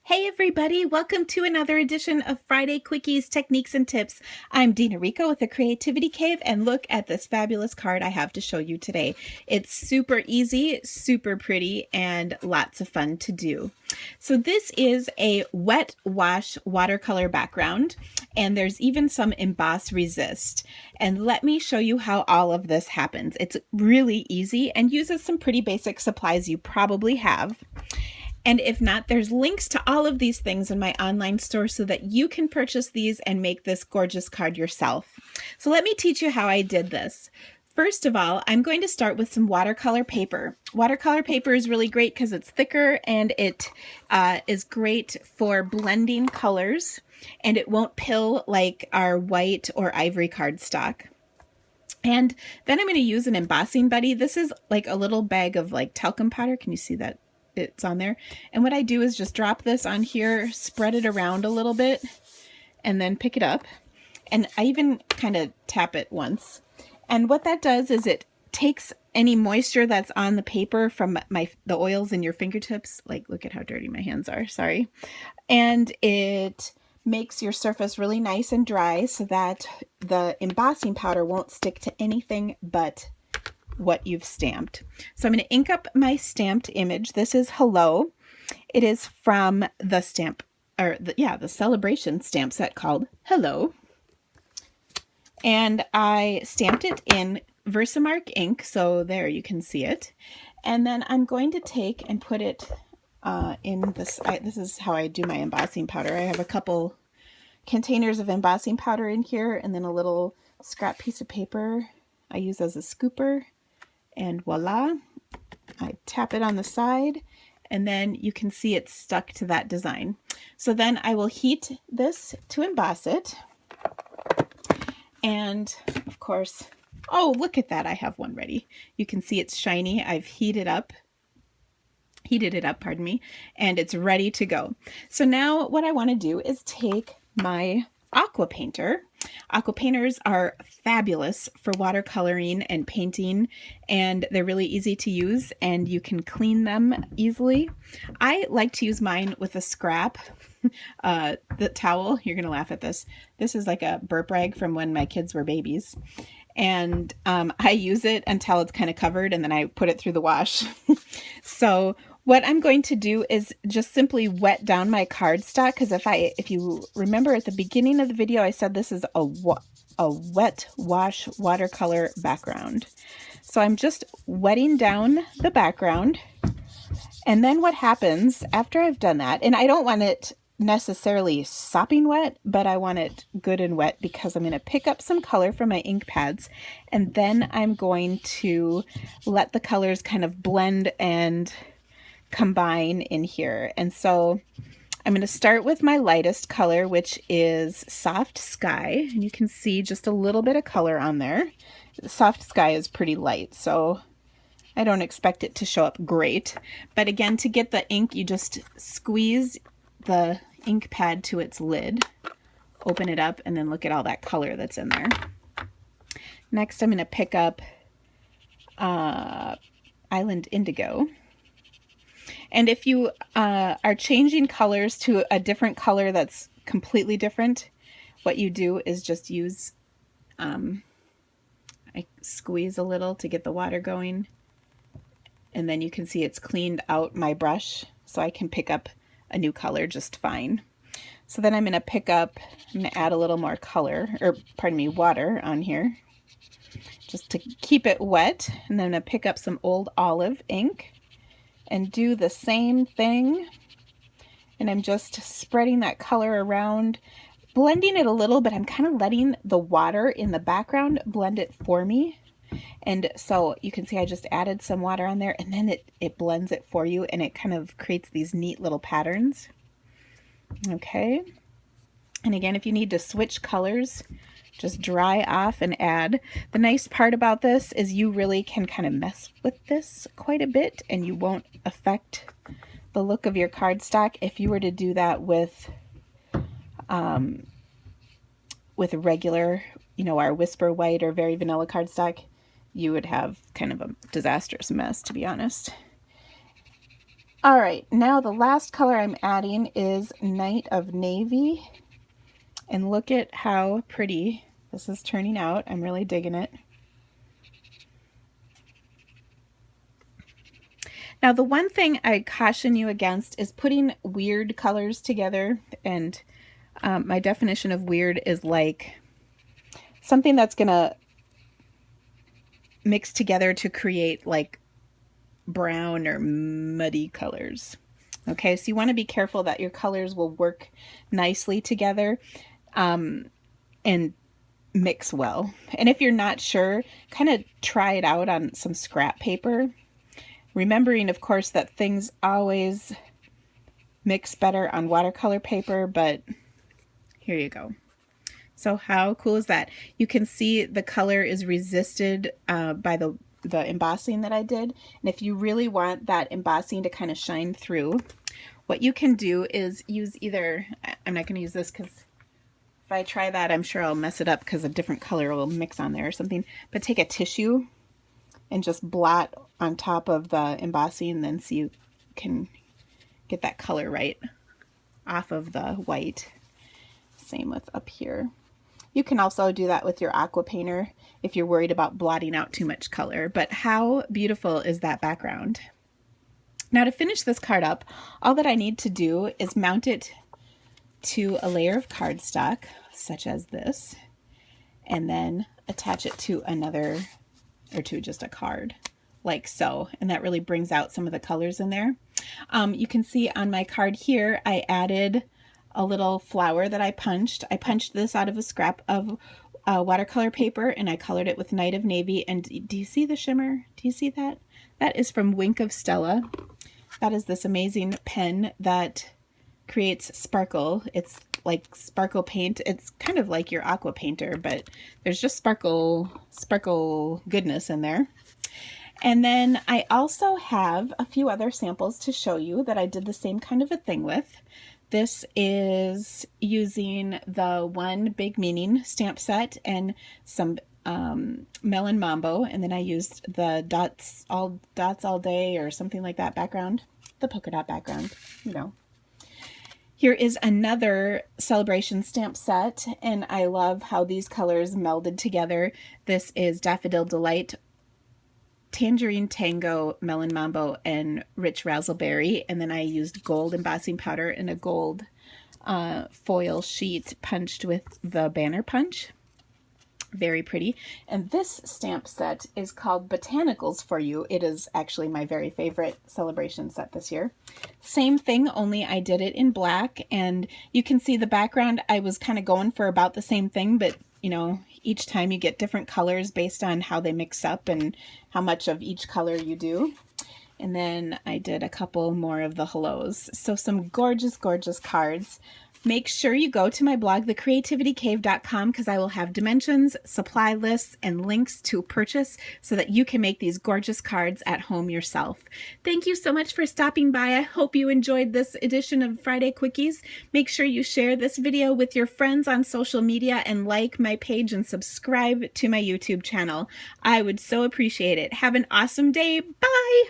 Hey everybody, welcome to another edition of Friday Quickies, Techniques, and Tips. I'm Dina Rico with the Creativity Cave, and look at this fabulous card I have to show you today. It's super easy, super pretty, and lots of fun to do. So this is a wet wash watercolor background, and there's even some emboss resist. And let me show you how all of this happens. It's really easy and uses some pretty basic supplies you probably have. And if not, there's links to all of these things in my online store so that you can purchase these and make this gorgeous card yourself. So let me teach you how I did this. First of all, I'm going to start with some watercolor paper. Watercolor paper is really great because it's thicker and it is great for blending colors, and it won't pill like our white or ivory cardstock. And then I'm going to use an embossing buddy. This is like a little bag of like talcum powder. Can you see that? It's on there. And what I do is just drop this on here, spread it around a little bit, and then pick it up. And I even kind of tap it once. And what that does is it takes any moisture that's on the paper from the oils in your fingertips. Like, look at how dirty my hands are, sorry. And it makes your surface really nice and dry so that the embossing powder won't stick to anything but what you've stamped. So I'm going to ink up my stamped image. This is Hello. It is from the stamp, or the celebration stamp set called Hello. And I stamped it in Versamark ink, so there you can see it. And then I'm going to take and put it in this. This is how I do my embossing powder. I have a couple containers of embossing powder in here, and then a little scrap piece of paper I use as a scooper. And voila, I tap it on the side, and then you can see it's stuck to that design. So then I will heat this to emboss it. And of course, oh, look at that, I have one ready. You can see it's shiny. I've heated it up, pardon me, and it's ready to go. So now what I want to do is take my aqua painter. Aqua painters are fabulous for watercoloring and painting, and they're really easy to use, and you can clean them easily. I like to use mine with a scrap. The towel, you're going to laugh at this. This is like a burp rag from when my kids were babies. And I use it until it's kind of covered, and then I put it through the wash. So what I'm going to do is just simply wet down my cardstock, because if you remember at the beginning of the video, I said this is a wet wash watercolor background. So I'm just wetting down the background. And then what happens after I've done that, and I don't want it necessarily sopping wet, but I want it good and wet because I'm going to pick up some color from my ink pads, and then I'm going to let the colors kind of blend and combine in here. And so I'm going to start with my lightest color, which is Soft Sky, and you can see just a little bit of color on there. Soft Sky is pretty light, so I don't expect it to show up great. But again, to get the ink, you just squeeze the ink pad to its lid, open it up, and then look at all that color that's in there. Next, I'm going to pick up Island Indigo. And if you are changing colors to a different color that's completely different, what you do is just use, I squeeze a little to get the water going, and then you can see it's cleaned out my brush, so I can pick up a new color just fine. So then I'm going to add a little more color, or pardon me, water on here, just to keep it wet. And then I'm going to pick up some Old Olive ink and do the same thing. And I'm just spreading that color around, blending it a little, but I'm kind of letting the water in the background blend it for me. And so you can see I just added some water on there, and then it blends it for you, and it kind of creates these neat little patterns. Okay. And again, if you need to switch colors, just dry off and add. The nice part about this is you really can kind of mess with this quite a bit, and you won't affect the look of your cardstock. If you were to do that with regular, our Whisper White or Very Vanilla cardstock, you would have kind of a disastrous mess, to be honest. All right, now the last color I'm adding is Night of Navy. And look at how pretty this is turning out. I'm really digging it. Now, the one thing I caution you against is putting weird colors together. And my definition of weird is like something that's going to mix together to create like brown or muddy colors. Okay, so you want to be careful that your colors will work nicely together and mix well. And if you're not sure, kind of try it out on some scrap paper. Remembering, of course, that things always mix better on watercolor paper, but here you go. So how cool is that? You can see the color is resisted by the embossing that I did. And if you really want that embossing to kind of shine through, what you can do is use either, I'm not going to use this because if I try that, I'm sure I'll mess it up because a different color will mix on there or something. But take a tissue and just blot on top of the embossing, and then so you can get that color right off of the white. Same with up here. You can also do that with your aqua painter if you're worried about blotting out too much color. But how beautiful is that background? Now to finish this card up, all that I need to do is mount it to a layer of cardstock, such as this, and then attach it to another, or to just a card, like so. And that really brings out some of the colors in there. You can see on my card here, I added a little flower that I punched. I punched this out of a scrap of watercolor paper, and I colored it with Night of Navy. And do you see the shimmer? Do you see that? That is from Wink of Stella. That is this amazing pen that creates sparkle. It's like sparkle paint. It's kind of like your aqua painter, but there's just sparkle goodness in there. And then I also have a few other samples to show you that I did the same kind of a thing with. This is using the One Big Meaning stamp set and some Melon Mambo, and then I used the dots all day or something like that background, the polka dot background, you know. Here is another celebration stamp set, and I love how these colors melded together. This is Daffodil Delight, Tangerine Tango, Melon Mambo, and Rich Razzleberry. And then I used gold embossing powder and a gold foil sheet punched with the banner punch. Very pretty. And this stamp set is called Botanicals for You. It is actually my very favorite celebration set this year. Same thing, only I did it in black. And you can see the background, I was kind of going for about the same thing, but you know, each time you get different colors based on how they mix up and how much of each color you do. And then I did a couple more of the hellos. So some gorgeous, gorgeous cards. Make sure you go to my blog, thecreativitycave.com, because I will have dimensions, supply lists, and links to purchase so that you can make these gorgeous cards at home yourself. Thank you so much for stopping by. I hope you enjoyed this edition of Friday Quickies. Make sure you share this video with your friends on social media and like my page and subscribe to my YouTube channel. I would so appreciate it. Have an awesome day. Bye!